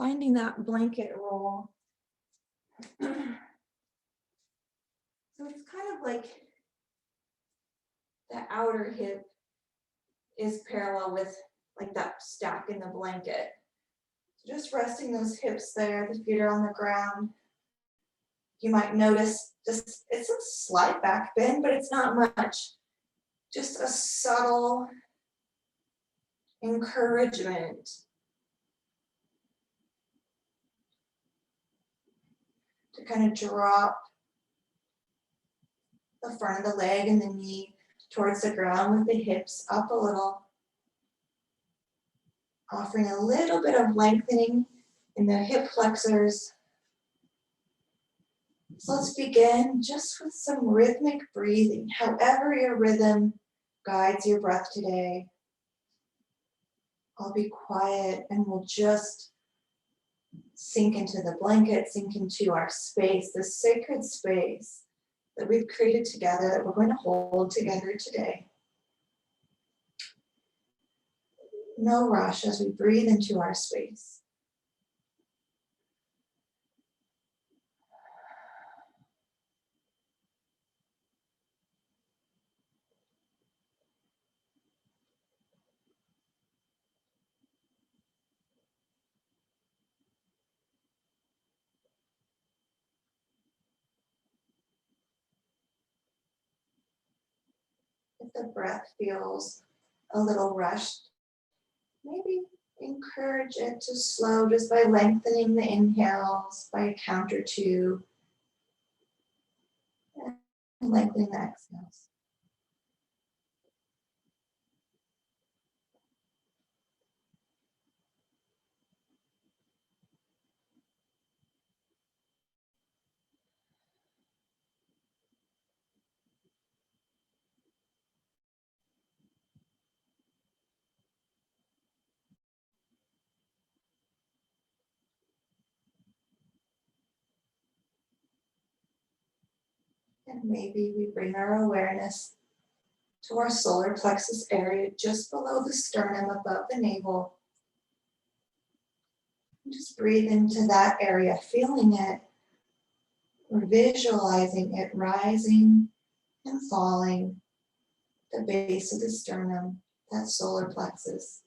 finding that blanket roll. So it's kind of like the outer hip is parallel with like that stack in the blanket. So just resting those hips there, the feet are on the ground. You might notice just it's a slight back bend, but it's not much. Just a subtle encouragement to kind of drop the front of the leg and the knee towards the ground with the hips up a little. Offering a little bit of lengthening in the hip flexors. So let's begin just with some rhythmic breathing, however your rhythm guides your breath today. I'll be quiet and we'll just sink into the blanket, sink into our space, this sacred space that we've created together, that we're going to hold together today. No rush as we breathe into our space. If the breath feels a little rushed, maybe encourage it to slow just by lengthening the inhales by a count or two, and lengthening the exhales. And maybe we bring our awareness to our solar plexus area just below the sternum, above the navel. And just breathe into that area, feeling it, or visualizing it rising and falling at the base of the sternum, that solar plexus.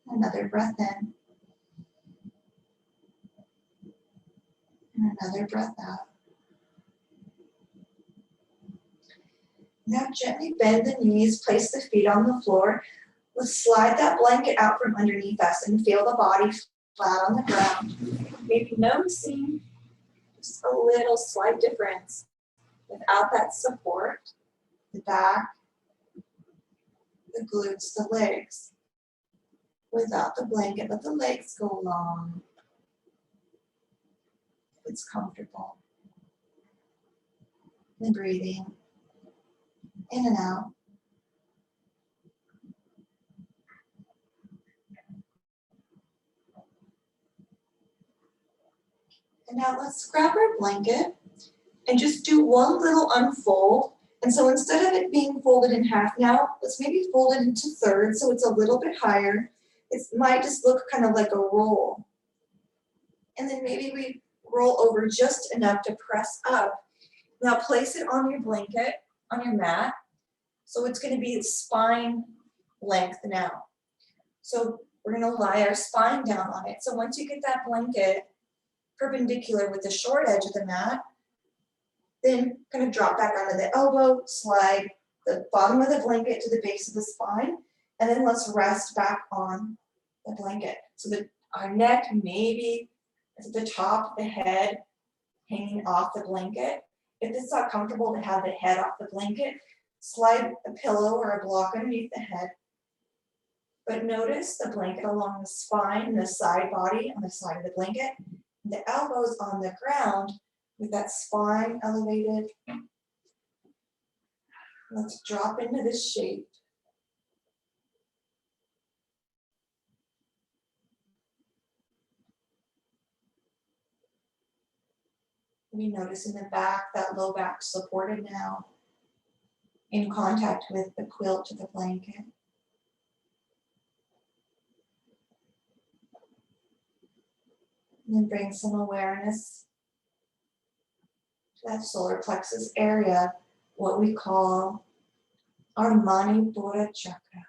Another breath in. And another breath out. Now gently bend the knees, place the feet on the floor. Let's slide that blanket out from underneath us and feel the body flat on the ground. Maybe noticing just a little slight difference without that support, the back, the glutes, the legs. Without the blanket, let the legs go long. It's comfortable. And breathing in and out. And now let's grab our blanket and just do one little unfold. And so instead of it being folded in half now, let's maybe fold it into thirds so it's a little bit higher. It might just look kind of like a roll. And then maybe we roll over just enough to press up. Now place it on your blanket, on your mat. So it's going to be spine length now. So we're going to lie our spine down on it. So once you get that blanket perpendicular with the short edge of the mat, then kind of drop back onto the elbow, slide the bottom of the blanket to the base of the spine, and then let's rest back on the blanket. So that our neck maybe is at the top, the head hanging off the blanket. If it's not comfortable to have the head off the blanket, slide a pillow or a block underneath the head. But notice the blanket along the spine and the side body on the side of the blanket. The elbows on the ground with that spine elevated. Let's drop into this shape. We notice in the back, that low back supported now. in contact with the quilt or the blanket. And then bring some awareness to that solar plexus area, what we call our Manipura Chakra.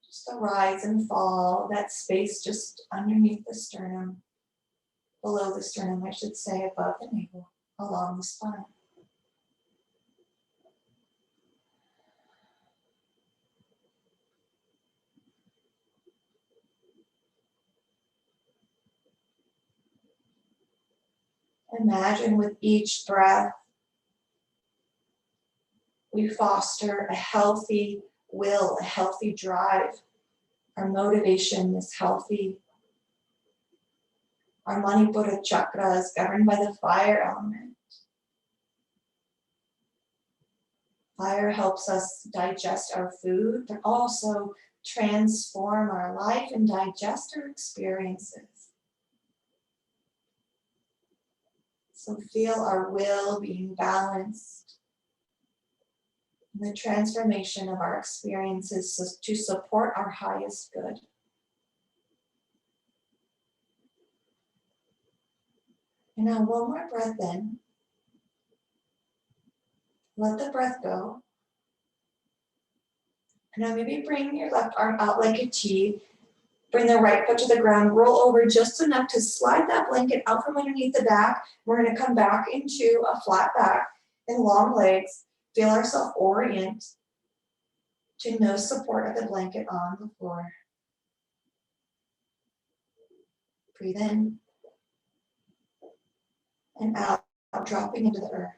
Just the rise and fall, that space just underneath the sternum, below the sternum, I should say, above the navel, along the spine. Imagine with each breath, we foster a healthy will, a healthy drive. Our motivation is healthy. Our Manipura Chakra is governed by the fire element. Fire helps us digest our food, but also transform our life and digest our experiences. So feel our will being balanced, and the transformation of our experiences to support our highest good. And now one more breath in. Let the breath go. And now maybe bring your left arm out like a T. Bring the right foot to the ground, roll over just enough to slide that blanket out from underneath the back. We're going to come back into a flat back and long legs. Feel ourselves orient to no support of the blanket on the floor. Breathe in and out, dropping into the earth.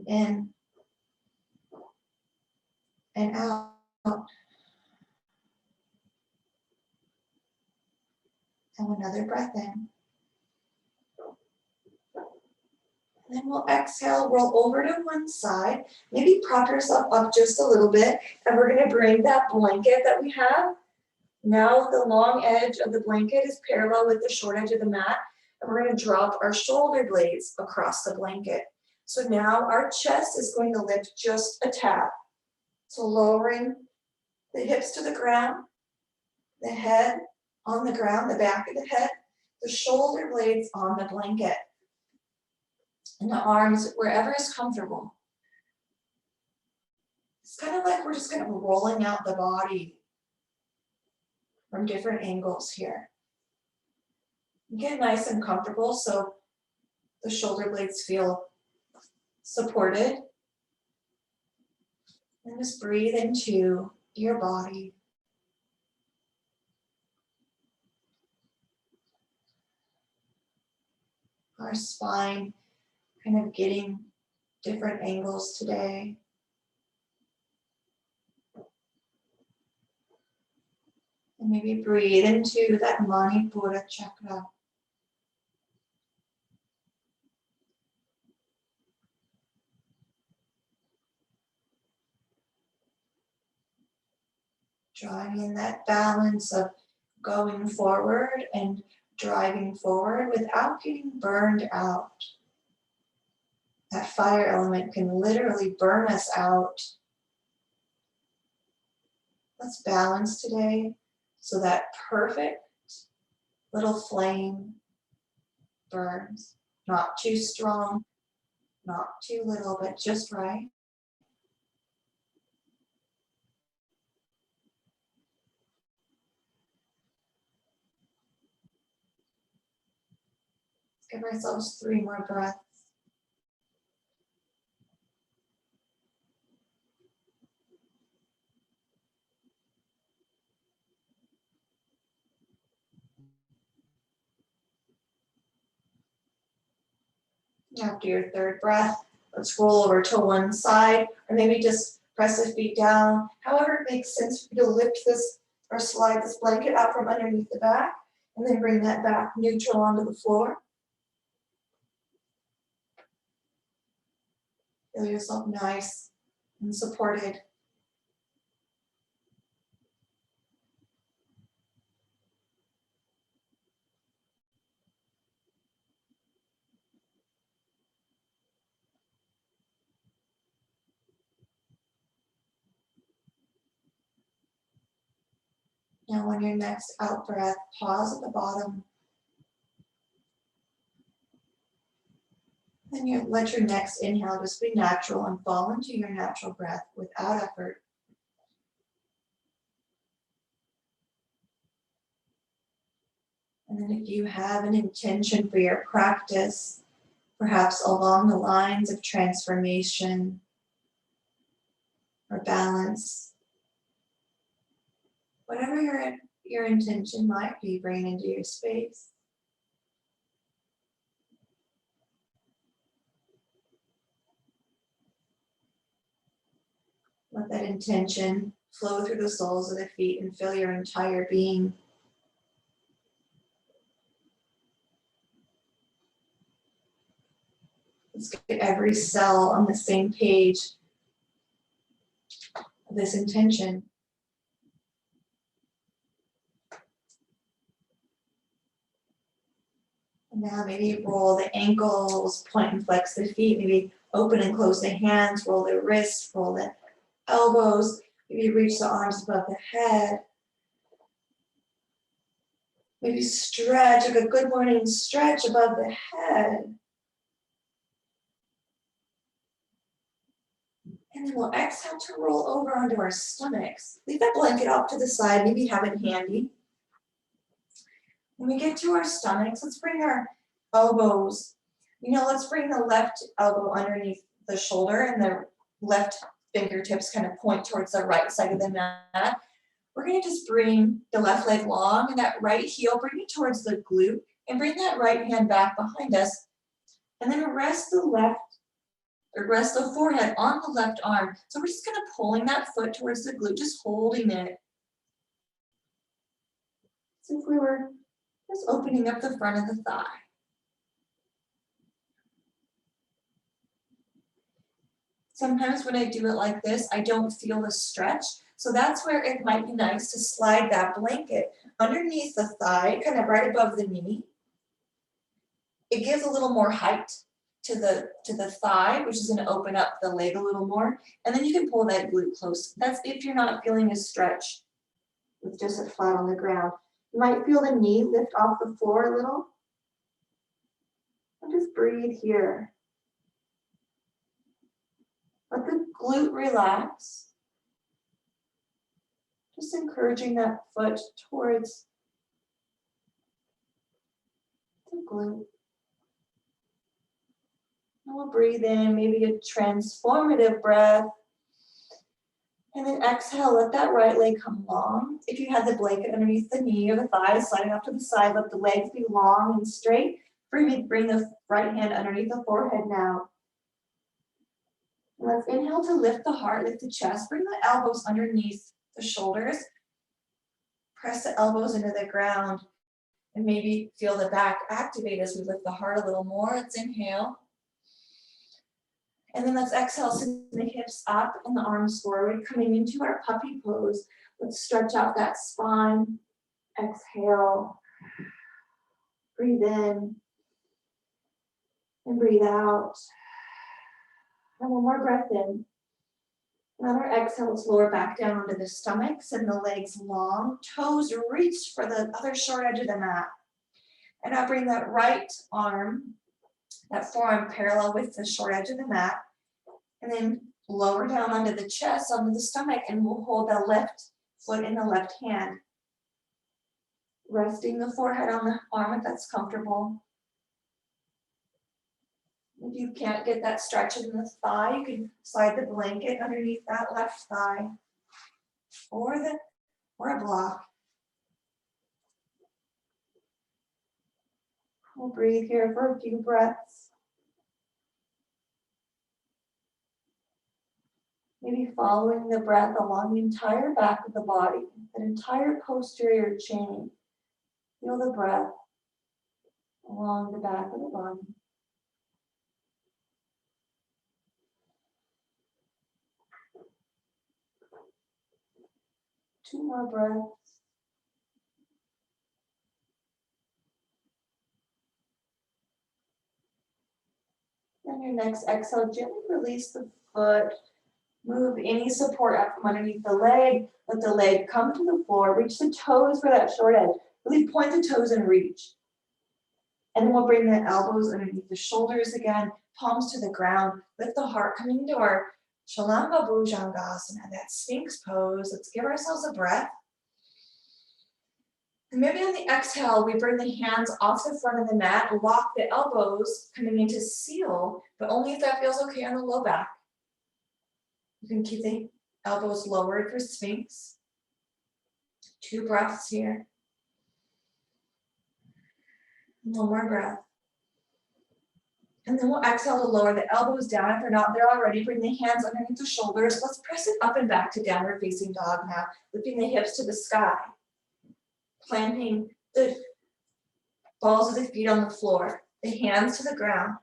In and out. And another breath in. And then we'll exhale, roll over to one side. Maybe prop yourself up just a little bit. And we're going to bring that blanket that we have. Now the long edge of the blanket is parallel with the short edge of the mat. And we're going to drop our shoulder blades across the blanket. So now our chest is going to lift just a tad. So lowering the hips to the ground, the head on the ground, the back of the head, the shoulder blades on the blanket, and the arms wherever is comfortable. It's kind of like we're just kind of rolling out the body from different angles here. Get nice and comfortable so the shoulder blades feel supported. And just breathe into your body. Our spine kind of getting different angles today. And maybe breathe into that Manipura Chakra. Drawing in that balance of going forward and driving forward without getting burned out. That fire element can literally burn us out. Let's balance today so that perfect little flame burns. Not too strong, not too little, but just right. Let's give ourselves 3 more breaths. After your 3rd breath, let's roll over to one side, or maybe just press the feet down. However it makes sense for you to lift this or slide this blanket out from underneath the back, and then bring that back neutral onto the floor. Feel yourself nice and supported. Now on your next out breath, pause at the bottom. Then let your next inhale just be natural and fall into your natural breath without effort. And then if you have an intention for your practice, perhaps along the lines of transformation or balance, whatever your intention might be, bring into your space. Let that intention flow through the soles of the feet and fill your entire being. Let's get every cell on the same page of this intention. And now maybe roll the ankles, point and flex the feet, maybe open and close the hands, roll the wrists, roll the elbows, maybe reach the arms above the head. Maybe stretch, like a good morning stretch above the head. And then we'll exhale to roll over onto our stomachs. Leave that blanket off to the side, maybe have it handy. When we get to our stomachs, let's bring our elbows. Let's bring the left elbow underneath the shoulder and the left fingertips kind of point towards the right side of the mat. We're going to just bring the left leg long and that right heel, bring it towards the glute and bring that right hand back behind us. And then rest the forehead on the left arm. So we're just kind of pulling that foot towards the glute, just holding it. So if we were just opening up the front of the thigh. Sometimes when I do it like this, I don't feel the stretch. So that's where it might be nice to slide that blanket underneath the thigh, kind of right above the knee. It gives a little more height to the thigh, which is going to open up the leg a little more. And then you can pull that glute close. That's if you're not feeling a stretch with just it flat on the ground. You might feel the knee lift off the floor a little. And just breathe here. Let the glute relax. Just encouraging that foot towards the glute. And we'll breathe in, maybe a transformative breath. And then exhale, let that right leg come long. If you have the blanket underneath the knee or the thigh, sliding off to the side, let the legs be long and straight. Bring the right hand underneath the forehead now. And let's inhale to lift the heart, lift the chest. Bring the elbows underneath the shoulders. Press the elbows into the ground. And maybe feel the back activate as we lift the heart a little more. Let's inhale. And then let's exhale, send the hips up and the arms forward, coming into our puppy pose. Let's stretch out that spine. Exhale. Breathe in. And breathe out. And one more breath in. Another exhale, let's lower back down onto the stomach, send the legs long, toes reach for the other short edge of the mat. And now bring that right arm, that forearm parallel with the short edge of the mat, and then lower down onto the chest, onto the stomach, and we'll hold the left foot in the left hand. Resting the forehead on the arm if that's comfortable. If you can't get that stretch in the thigh, you can slide the blanket underneath that left thigh or a block. We'll breathe here for a few breaths. Maybe following the breath along the entire back of the body, that entire posterior chain. Feel the breath along the back of the body. Two more breaths. Then your next exhale, gently release the foot, Move any support up from underneath the leg. Let the leg come to the floor. Reach the toes for that short edge. Really point the toes and reach. And then we'll bring the elbows underneath the shoulders again, palms to the ground. Lift the heart, coming into our Shalamba Bhujangasana, that Sphinx pose. Let's give ourselves a breath. And maybe on the exhale, we bring the hands off the front of the mat, lock the elbows coming into seal, but only if that feels okay on the low back. You can keep the elbows lowered for Sphinx. 2 breaths here. One more breath. And then we'll exhale to lower the elbows down. If they're not there already, bring the hands underneath the shoulders. Let's press it up and back to downward facing dog now, lifting the hips to the sky. Planting the balls of the feet on the floor, the hands to the ground.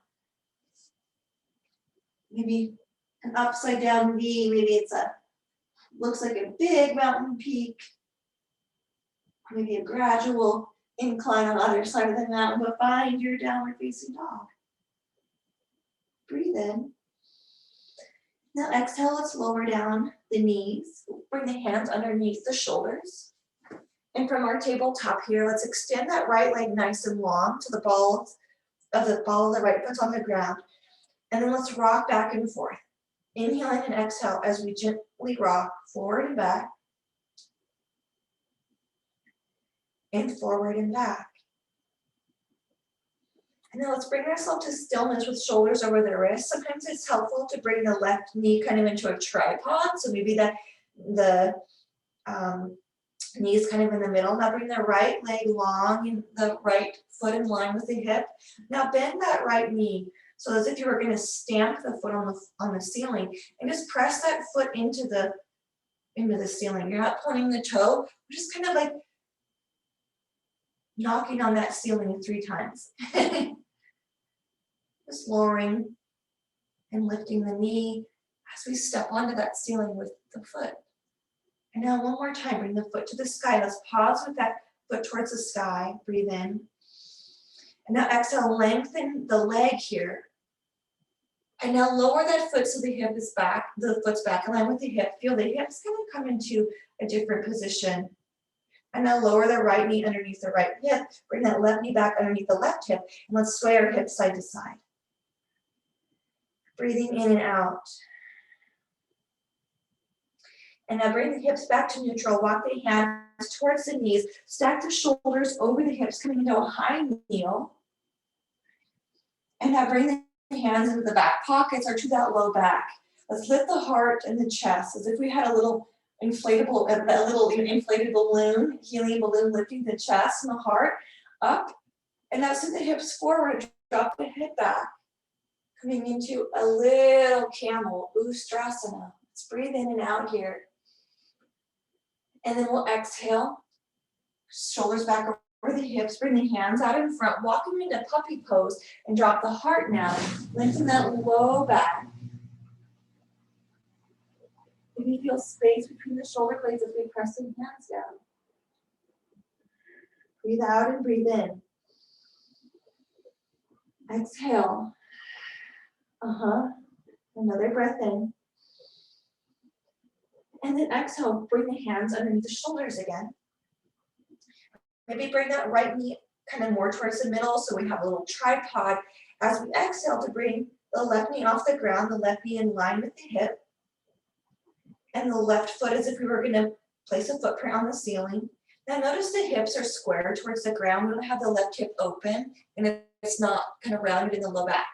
Maybe an upside down V, maybe it's looks like a big mountain peak. Maybe a gradual incline on the other side of the mountain, but find your downward facing dog. Breathe in. Now exhale, let's lower down the knees. Bring the hands underneath the shoulders. And from our tabletop here, let's extend that right leg nice and long to the ball of the right foot on the ground. And then let's rock back and forth. Inhaling and exhale as we gently rock forward and back. And forward and back. And then let's bring ourselves to stillness with shoulders over the wrists. Sometimes it's helpful to bring the left knee kind of into a tripod. So maybe the knees kind of in the middle. Now bring the right leg long and the right foot in line with the hip. Now bend that right knee. So as if you were going to stamp the foot on the ceiling and just press that foot into the ceiling. You're not pointing the toe, you're just kind of like knocking on that ceiling 3 times. Just lowering and lifting the knee as we step onto that ceiling with the foot. And now one more time, bring the foot to the sky. Let's pause with that foot towards the sky. Breathe in. And now exhale, lengthen the leg here. And now lower that foot so the hip is back, the foot's back in line with the hip. Feel the hips kind of come into a different position. And now lower the right knee underneath the right hip. Bring that left knee back underneath the left hip. And let's sway our hips side to side. Breathing in and out. And now bring the hips back to neutral. Walk the hands towards the knees. Stack the shoulders over the hips, coming into a high kneel. And now bring the hands into the back pockets or to that low back. Let's lift the heart and the chest as if we had a little inflated balloon, helium balloon, lifting the chest and the heart up. And now send the hips forward, drop the head back. Coming into a little camel, Ustrasana. Let's breathe in and out here. And then we'll exhale, shoulders back over the hips, bring the hands out in front, walk them into puppy pose, and drop the heart now. Lengthen that low back. Maybe feel space between the shoulder blades as we press the hands down. Breathe out and breathe in. Exhale. Another breath in. And then exhale, bring the hands underneath the shoulders again. Maybe bring that right knee kind of more towards the middle so we have a little tripod. As we exhale to bring the left knee off the ground, the left knee in line with the hip. And the left foot as if we were going to place a footprint on the ceiling. Now notice the hips are square towards the ground. We don't have the left hip open and it's not kind of rounded in the low back.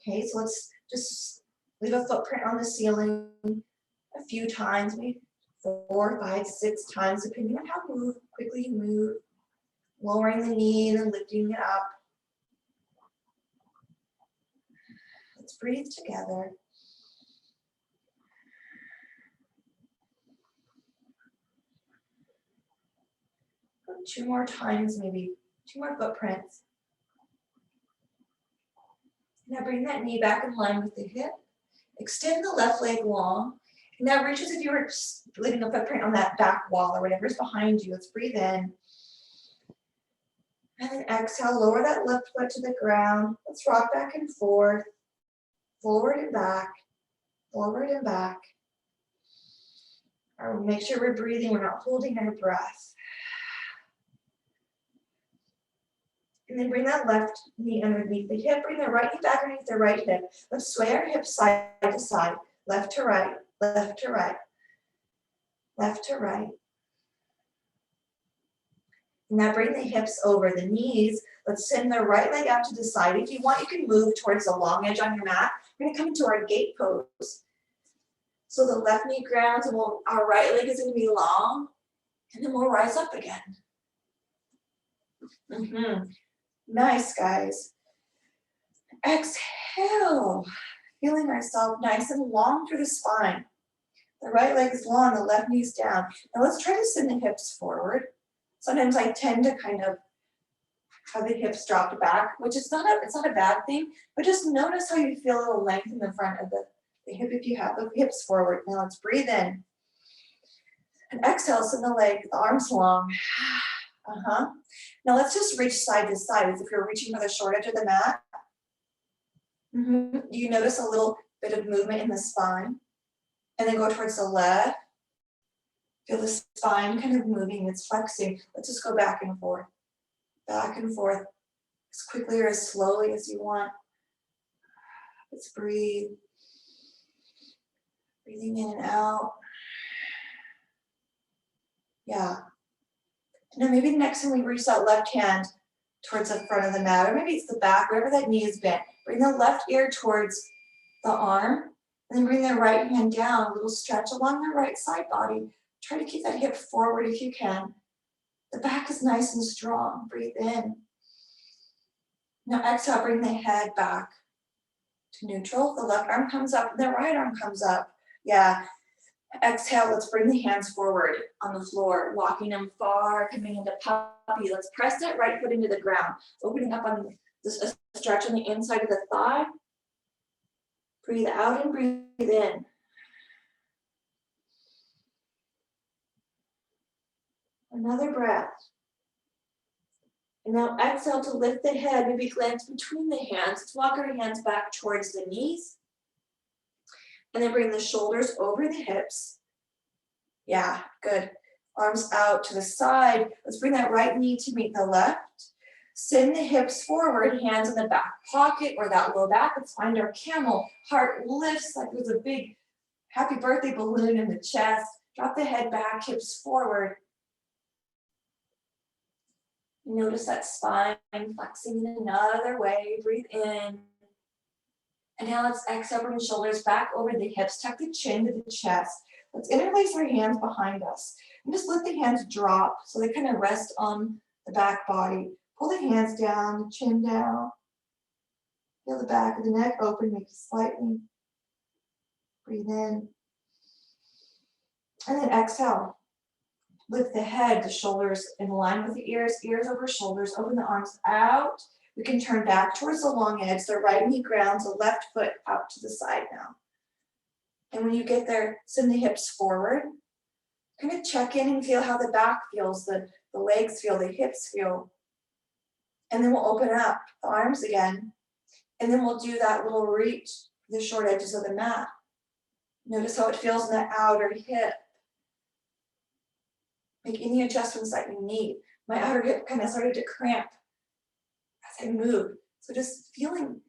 Okay, so let's just leave a footprint on the ceiling a few times, maybe 4, 5, 6 times, depending on how quickly you move. Lowering the knee and then lifting it up. Let's breathe together. Go 2 more times, maybe 2 more footprints. Now bring that knee back in line with the hip. Extend the left leg long. And now reach as if you were leaving a footprint on that back wall or whatever's behind you. Let's breathe in. And then exhale, lower that left foot to the ground. Let's rock back and forth, forward and back, forward and back. Or make sure we're breathing, we're not holding our breath. And then bring that left knee underneath the hip. Bring the right knee back underneath the right hip. Let's sway our hips side to side, left to right, left to right, left to right. Now bring the hips over the knees. Let's send the right leg out to the side. If you want, you can move towards the long edge on your mat. We're gonna come into our gate pose. So the left knee grounds and our right leg is gonna be long, and then we'll rise up again. Nice, guys. Exhale, feeling ourselves nice and long through the spine. The right leg is long, the left knee's down. Now let's try to send the hips forward. Sometimes I tend to kind of have the hips dropped back, which is it's not a bad thing, but just notice how you feel a little length in the front of the hip if you have the hips forward. Now let's breathe in. And exhale, send the arms long. Now let's just reach side to side as if you're reaching for the short edge of the mat. You notice a little bit of movement in the spine. And then go towards the left. Feel the spine kind of moving, it's flexing. Let's just go back and forth as quickly or as slowly as you want. Let's breathe. Breathing in and out. Yeah. Now maybe the next time we reach that left hand towards the front of the mat, or maybe it's the back, wherever that knee is bent. Bring the left ear towards the arm, and then bring the right hand down, a little stretch along the right side body. Try to keep that hip forward if you can. The back is nice and strong. Breathe in. Now exhale, bring the head back to neutral. The left arm comes up and the right arm comes up. Yeah. Exhale, let's bring the hands forward on the floor, walking them far, coming into puppy. Let's press that right foot into the ground, opening up on this stretch on the inside of the thigh. Breathe out and breathe in. Another breath. And now exhale to lift the head, maybe glance between the hands. Let's walk our hands back towards the knees. And then bring the shoulders over the hips. Yeah, good. Arms out to the side. Let's bring that right knee to meet the left. Send the hips forward, hands in the back pocket or that low back. Let's find our camel. Heart lifts like there's a big happy birthday balloon in the chest. Drop the head back, hips forward. Notice that spine flexing in another way. Breathe in. And now let's exhale, bring the shoulders back over the hips. Tuck the chin to the chest. Let's interlace our hands behind us. And just let the hands drop so they kind of rest on the back body. Pull the hands down, the chin down. Feel the back of the neck open, maybe slightly. Breathe in. And then exhale. Lift the head, the shoulders in line with the ears, ears over shoulders. Open the arms out. We can turn back towards the long edge. The right knee grounds, the left foot out to the side now. And when you get there, send the hips forward. Kind of check in and feel how the back feels, the legs feel, the hips feel. And then we'll open up the arms again. And then we'll do that little reach, the short edges of the mat. Notice how it feels in the outer hip. Make any adjustments that you need. My outer hip kind of started to cramp as I moved. So just feeling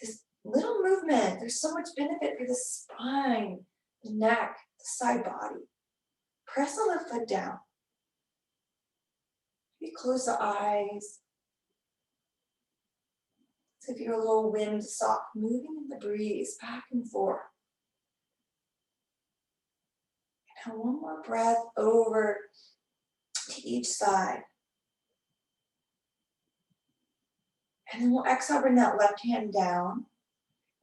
this little movement. There's so much benefit for the spine, the neck, the side body. Press the left foot down. Maybe close the eyes. So if you're a little wind sock, moving in the breeze back and forth. And now one more breath over to each side. And then we'll exhale, bring that left hand down.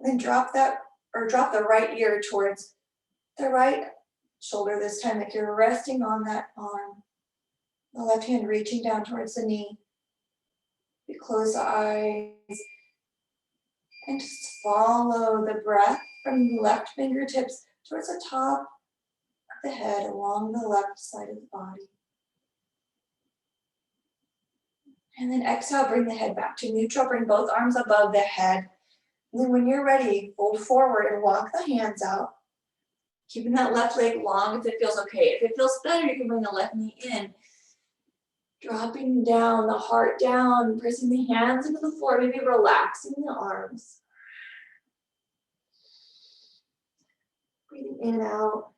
And then drop the right ear towards the right shoulder this time, like you're resting on that arm. The left hand reaching down towards the knee. We close the eyes. And just follow the breath from the left fingertips towards the top of the head along the left side of the body. And then exhale, bring the head back to neutral. Bring both arms above the head. And then when you're ready, fold forward and walk the hands out. Keeping that left leg long if it feels okay. If it feels better, you can bring the left knee in. Dropping down, the heart down, pressing the hands into the floor, maybe relaxing the arms. Breathing in and out.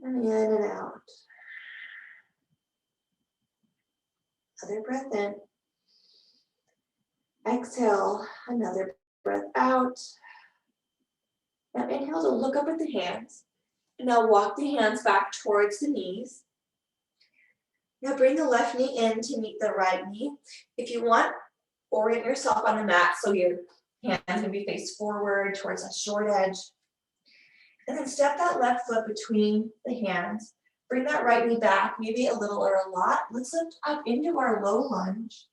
And in and out. Another breath in. Exhale, another breath out. Now inhale to look up at the hands. And now walk the hands back towards the knees. Now bring the left knee in to meet the right knee. If you want, orient yourself on the mat so your hands will be faced forward towards a short edge. And then step that left foot between the hands. Bring that right knee back, maybe a little or a lot. Let's lift up into our low lunge.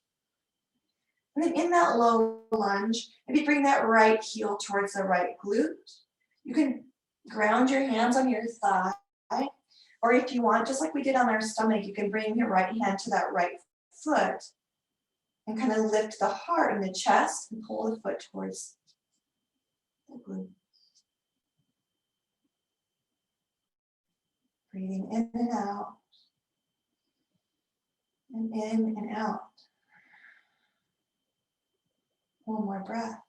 And then in that low lunge, maybe bring that right heel towards the right glute. You can ground your hands on your thigh. Or if you want, just like we did on our stomach, you can bring your right hand to that right foot and kind of lift the heart and the chest and pull the foot towards the glute. Breathing in and out. And in and out. One more breath.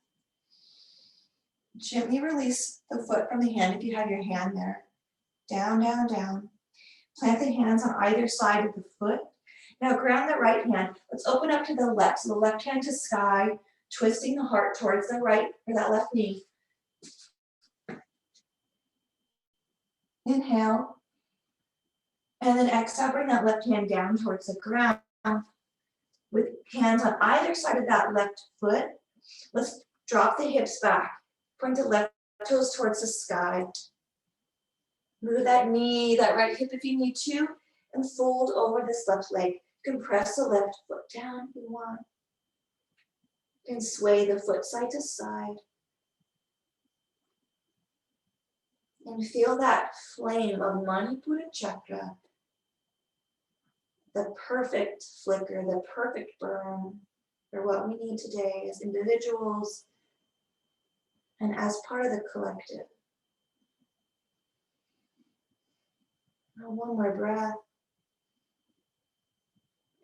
Gently release the foot from the hand if you have your hand there. Down, down, down. Plant the hands on either side of the foot. Now ground the right hand. Let's open up to the left. So the left hand to sky, twisting the heart towards the right or that left knee. Inhale. And then exhale, bring that left hand down towards the ground. With hands on either side of that left foot, let's drop the hips back. Point the left toes towards the sky. Move that knee, that right hip if you need to, and fold over this left leg. You can press the left foot down if you want. You can sway the foot side to side. And feel that flame of Manipura Chakra. The perfect flicker, the perfect burn for what we need today as individuals and as part of the collective. Now one more breath.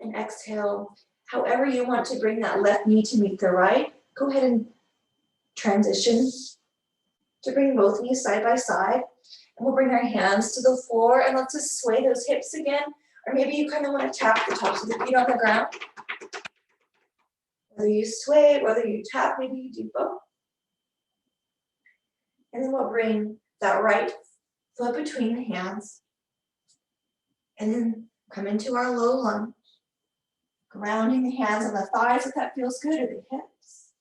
And exhale. However you want to bring that left knee to meet the right, go ahead and transition to bring both knees side by side. And we'll bring our hands to the floor and let's just sway those hips again. Or maybe you kind of want to tap the tops of the feet on the ground. Whether you sway, whether you tap, maybe you do both. And then we'll bring that right foot between the hands. And then come into our low lunge. Grounding the hands on the thighs if that feels good, or the hips.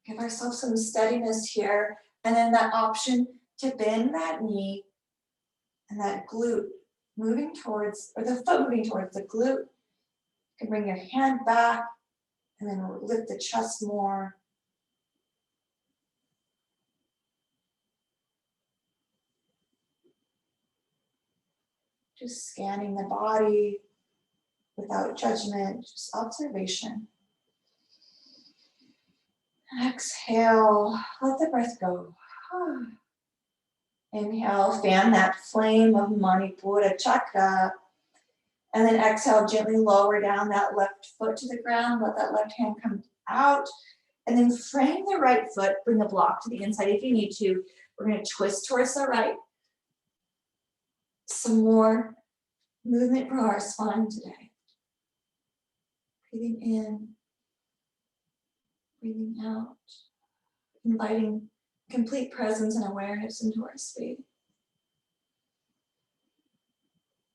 Give ourselves some steadiness here. And then that option to bend that knee and that glute moving towards, or the foot moving towards the glute. You can bring your hand back and then lift the chest more. Just scanning the body without judgment, just observation. Exhale, let the breath go. Inhale, fan that flame of Manipura Chakra. And then exhale, gently lower down that left foot to the ground. Let that left hand come out. And then frame the right foot, bring the block to the inside if you need to. We're going to twist towards the right. Some more movement for our spine today. Breathing in, breathing out, inviting complete presence and awareness into our space.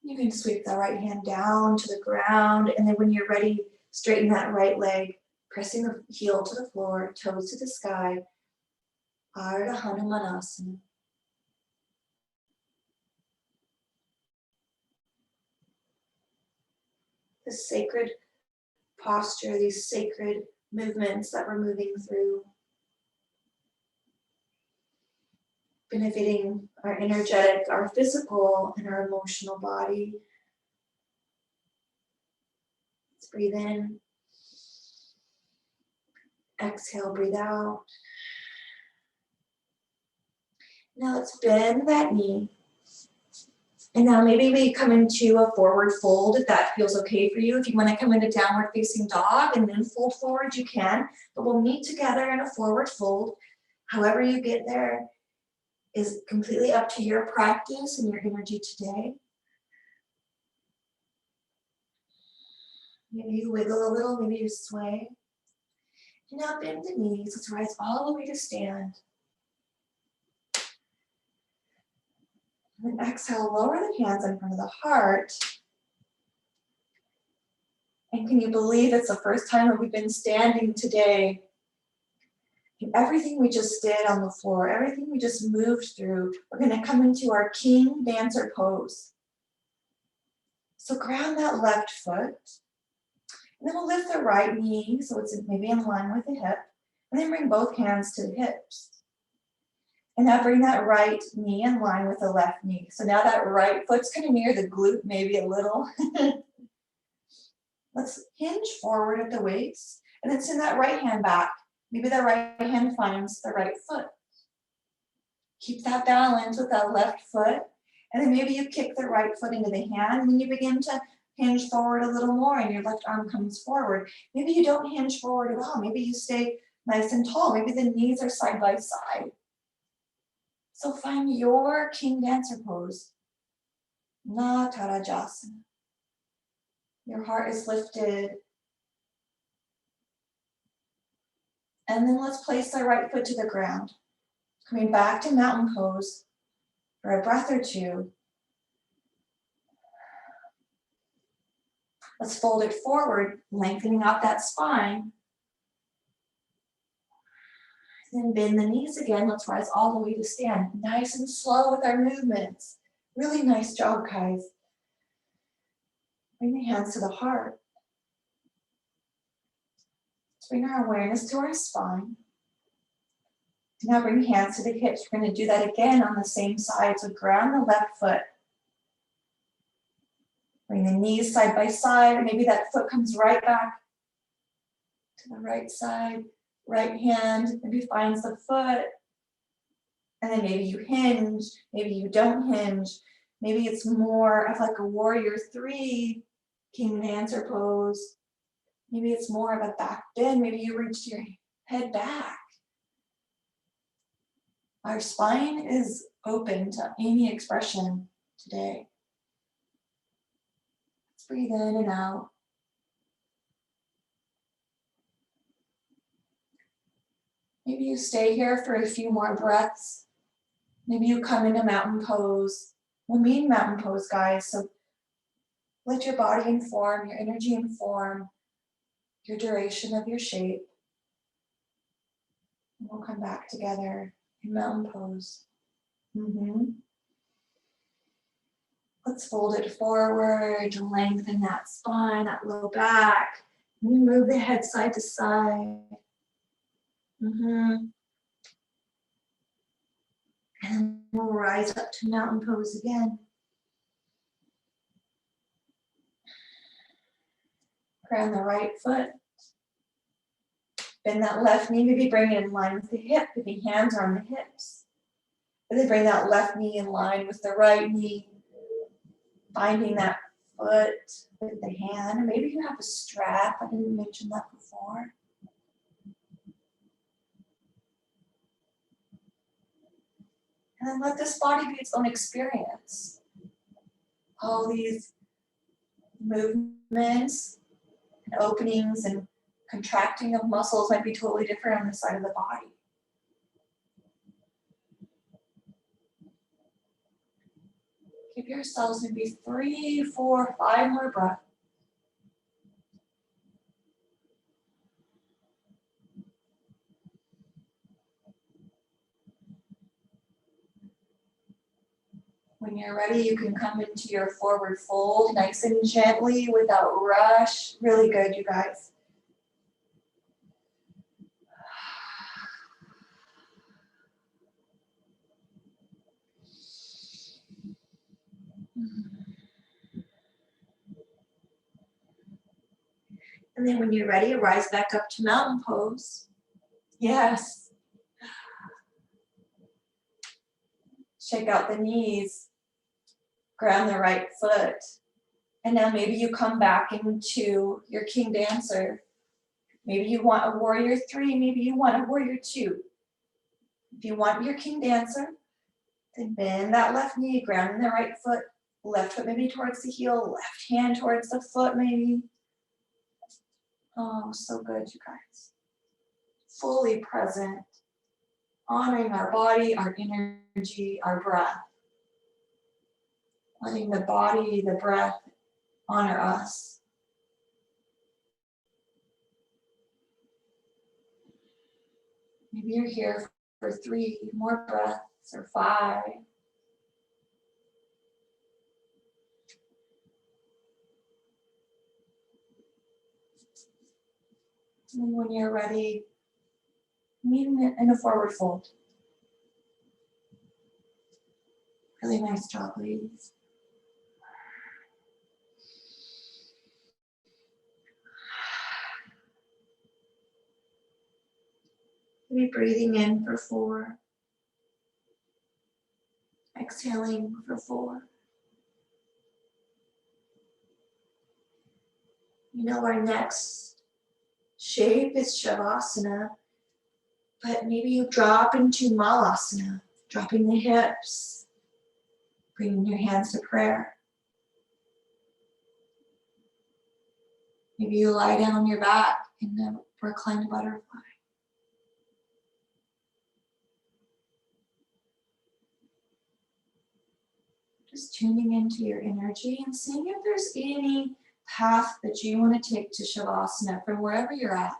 You can sweep the right hand down to the ground, and then when you're ready, straighten that right leg, pressing the heel to the floor, toes to the sky, Ardha Hanumanasana. The sacred posture, these sacred movements that we're moving through, benefiting our energetic, our physical, and our emotional body. Let's breathe in. Exhale, breathe out. Now let's bend that knee. And now maybe we come into a forward fold if that feels okay for you. If you want to come into downward facing dog and then fold forward, you can. But we'll meet together in a forward fold. However you get there is completely up to your practice and your energy today. Maybe you wiggle a little, maybe you sway. And now bend the knees. Let's rise all the way to stand. And then exhale, lower the hands in front of the heart. And can you believe it's the first time that we've been standing today? And everything we just did on the floor, everything we just moved through, we're going to come into our king dancer pose. So ground that left foot. And then we'll lift the right knee so it's maybe in line with the hip. And then bring both hands to the hips. And now bring that right knee in line with the left knee. So now that right foot's going to mirror the glute maybe a little. Let's hinge forward at the waist. And then send that right hand back. Maybe the right hand finds the right foot. Keep that balance with that left foot. And then maybe you kick the right foot into the hand. And then you begin to hinge forward a little more and your left arm comes forward. Maybe you don't hinge forward at all. Maybe you stay nice and tall. Maybe the knees are side by side. So find your king dancer pose. Natarajasana. Your heart is lifted. And then let's place the right foot to the ground. Coming back to mountain pose for a breath or two. Let's fold it forward, lengthening out that spine. Then bend the knees again. Let's rise all the way to stand. Nice and slow with our movements. Really nice job, guys. Bring the hands to the heart. Let's bring our awareness to our spine. Now bring hands to the hips. We're going to do that again on the same side. So ground the left foot. Bring the knees side by side. Or maybe that foot comes right back to the right side. Right hand maybe finds the foot. And then maybe you hinge. Maybe you don't hinge. Maybe it's more of like a warrior three king dancer pose. Maybe it's more of a back bend. Maybe you reach your head back. Our spine is open to any expression today. Let's breathe in and out. Maybe you stay here for a few more breaths. Maybe you come into mountain pose. We'll meet mountain pose, guys. So let your body inform, your energy inform your duration of your shape. And we'll come back together in mountain pose. Let's fold it forward, lengthen that spine, that low back. And we move the head side to side. And then we'll rise up to mountain pose again. Ground the right foot. Bend that left knee, maybe bring it in line with the hip. Maybe hands are on the hips. And then bring that left knee in line with the right knee. Finding that foot with the hand. Or maybe you have a strap. I didn't mention that before. And then let this body be its own experience. All these movements and openings and contracting of muscles might be totally different on the side of the body. Give yourselves maybe 3, 4, 5 more breaths. When you're ready, you can come into your forward fold nice and gently without rush. Really good, you guys. And then when you're ready, rise back up to mountain pose. Yes. Shake out the knees. Ground the right foot. And now maybe you come back into your king dancer. Maybe you want a warrior 3, maybe you want a warrior 2. If you want your king dancer, then bend that left knee, grounding the right foot, left foot maybe towards the heel, left hand towards the foot maybe. Oh, so good, you guys. Fully present, honoring our body, our energy, our breath. Letting the body, the breath honor us. Maybe you're here for 3 more breaths or 5. And when you're ready, meet in a forward fold. Really nice job, ladies. Maybe breathing in for 4. Exhaling for 4. You know, our next shape is Shavasana, but maybe you drop into Malasana, dropping the hips, bringing your hands to prayer. Maybe you lie down on your back in the reclined butterfly. Just tuning into your energy and seeing if there's any path that you want to take to Shavasana from wherever you're at.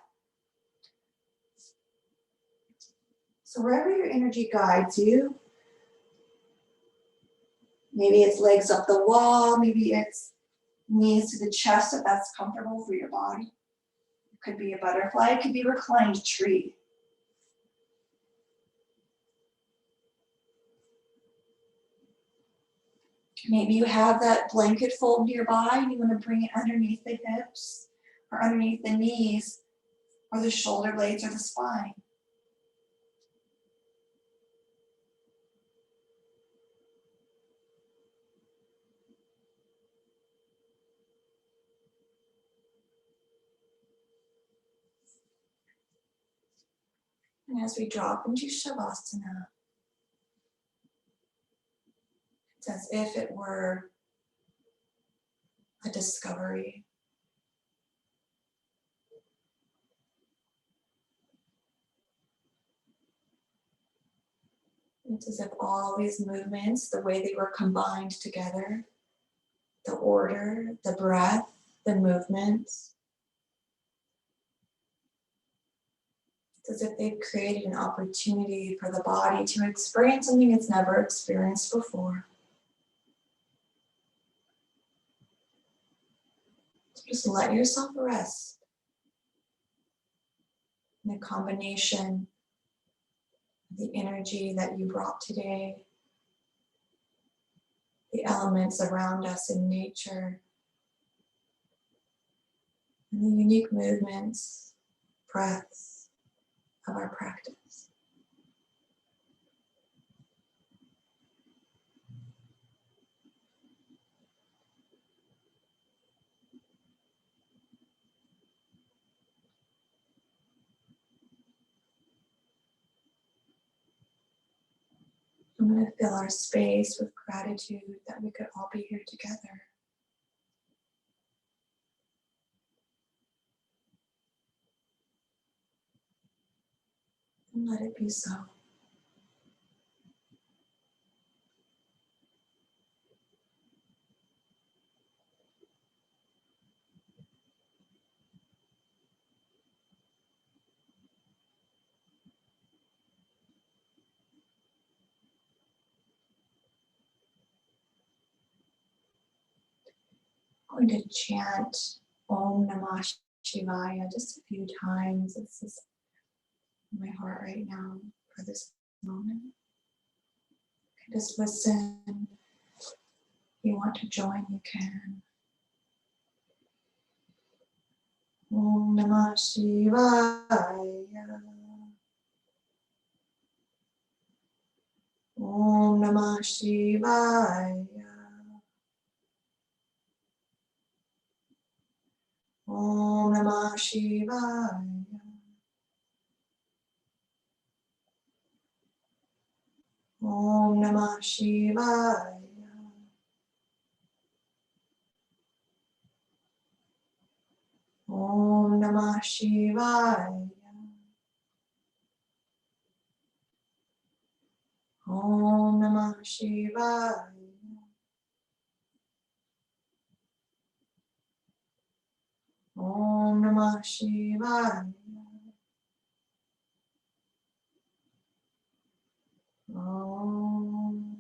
So wherever your energy guides you, maybe it's legs up the wall, maybe it's knees to the chest if that's comfortable for your body. It could be a butterfly, it could be a reclined tree. Maybe you have that blanket fold nearby and you want to bring it underneath the hips or underneath the knees or the shoulder blades or the spine. And as we drop into Shavasana, it's as if it were a discovery. It's as if all these movements, the way they were combined together, the order, the breath, the movements, it's as if they've created an opportunity for the body to experience something it's never experienced before. So just let yourself rest in the combination of the energy that you brought today, the elements around us in nature, and the unique movements, breaths of our practice. I'm going to fill our space with gratitude that we could all be here together. And let it be so. I'm going to chant Om Namah Shivaya just a few times. This is in my heart right now for this moment. Just listen. If you want to join, you can. Om Namah Shivaya. Namah Shivaya. Om Namah Shivaya. Om Namah Shivaya. Om Namah Shivaya. Om Namah Shivaya. Om Namah Shivaya. Om.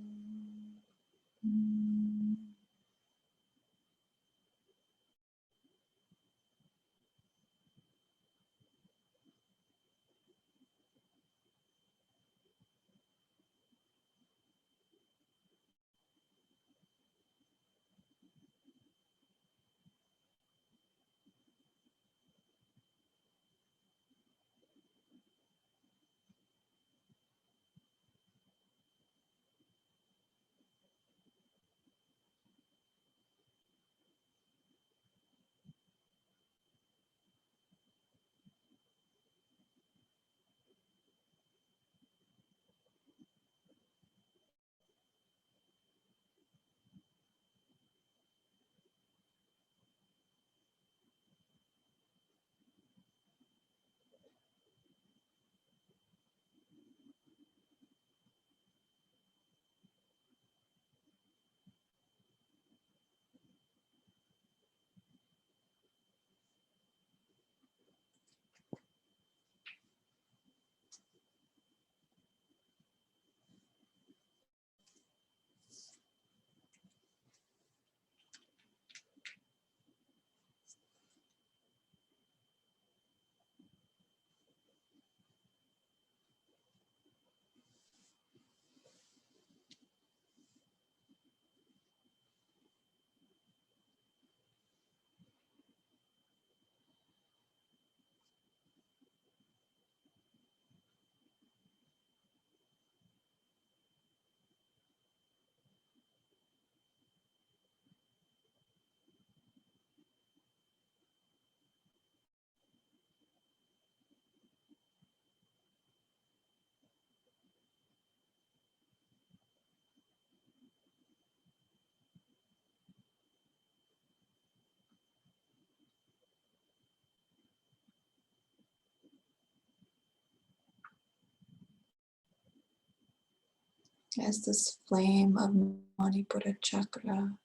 As this flame of Manipura Chakra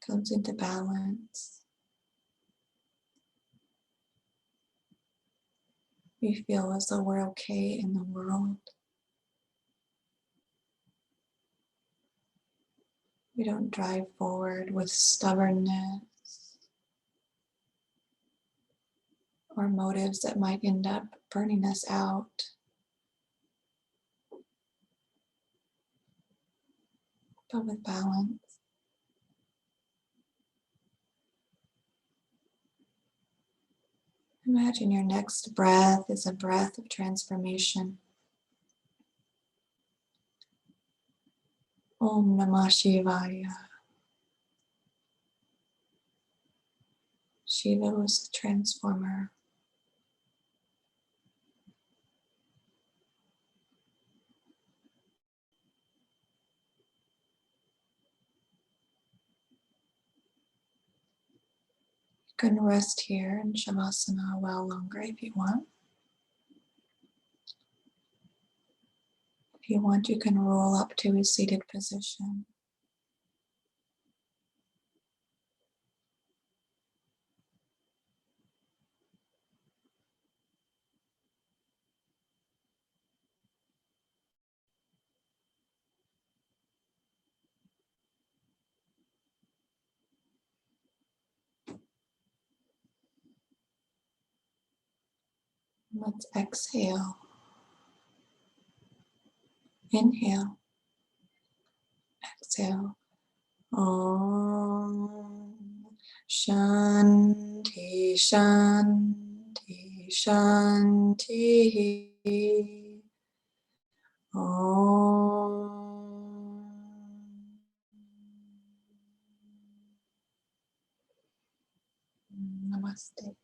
comes into balance, we feel as though we're okay in the world. We don't drive forward with stubbornness or motives that might end up burning us out, but with balance. Imagine your next breath is a breath of transformation. Om Namah Shivaya. Shiva was the transformer. You can rest here in Shavasana a while longer if you want. If you want, you can roll up to a seated position. Let's exhale. Inhale. Exhale. Om Shanti Shanti Shanti. Om Namaste.